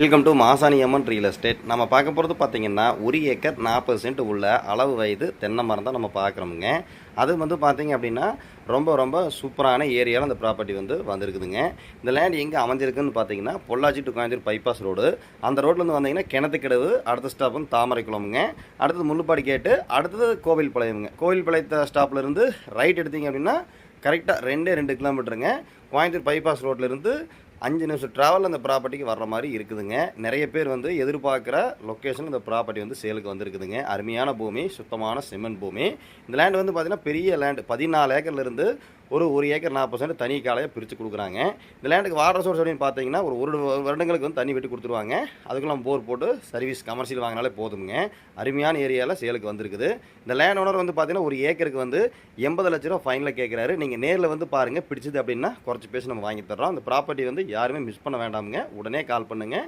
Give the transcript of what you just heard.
Welcome to Masani Amman real estate. நம்ம பார்க்க போகிறது பார்த்தீங்கன்னா 1 ஏக்கர் 40 சென்ட் உள்ள அளவு வயது தென்னை மரம் தான் நம்ம பார்க்குறோமுங்க. அது வந்து பார்த்தீங்க அப்படின்னா ரொம்ப ரொம்ப சூப்பரான ஏரியாவில் அந்த ப்ராப்பர்ட்டி வந்திருக்குதுங்க. இந்த லேண்ட் எங்கே அமைஞ்சிருக்குன்னு பார்த்தீங்கன்னா Pollachi to Coimbatore bypass road. அந்த ரோட்லேருந்து வந்தீங்கன்னா கிணத்துக்கிடவு, அடுத்த ஸ்டாப் வந்து தாமரைக்குளமுங்க, அடுத்தது முள்ளுப்பாடி கேட்டு, அடுத்தது கோவில்பாளையமுங்க. கோவில்பாளையத்து ஸ்டாப்லேருந்து ரைட் எடுத்தீங்க அப்படின்னா கரெக்டாக 2 கிலோமீட்டருங்க. கோயம்புத்தூர் பைபாஸ் ரோட்லேருந்து 5 நிமிஷம் ட்ராவல் அந்த ப்ராப்பர்ட்டிக்கு வர்ற மாதிரி இருக்குதுங்க. நிறைய பேர் எதிர்பார்க்குற லொக்கேஷன் இந்த ப்ராப்பர்ட்டி சேலுக்கு வந்திருக்குதுங்க. அருமையான பூமி, சுத்தமான சிமெண்ட் பூமி. இந்த லேண்ட் பார்த்தீங்கன்னா பெரிய லேண்ட் 14 ஏக்கர்லேருந்து ஒரு 1 ஏக்கர் 40 சென்ட் தனி காலையாக பிரித்து கொடுக்குறாங்க. இந்த லேண்டுக்கு வாட்டர் சோர்ஸ் அப்படின்னு பார்த்தீங்கன்னா ஒரு வருடங்களுக்கு தண்ணி வெட்டி கொடுத்துருவாங்க. அதுக்கெல்லாம் போர் போட்டு சர்வீஸ் கமர்ஷியல் வாங்கினாலே போதுங்க. அருமையான ஏரியாவில் சேலுக்கு வந்திருக்குது. இந்த லேண்ட் ஓனர் பார்த்தீங்கன்னா ஒரு ஏக்கருக்கு 80 லட்ச ரூபா ஃபைனலாக கேட்குறாரு. நீங்கள் நேரில் பாருங்கள், பிடிச்சது அப்படின்னா குறைச்சி பேசி நம்ம வாங்கி தர்றோம். அந்த ப்ராப்பர்ட்டி யாருமே மிஸ் பண்ண வேண்டாமுங்க. உடனே கால் பண்ணுங்கள்.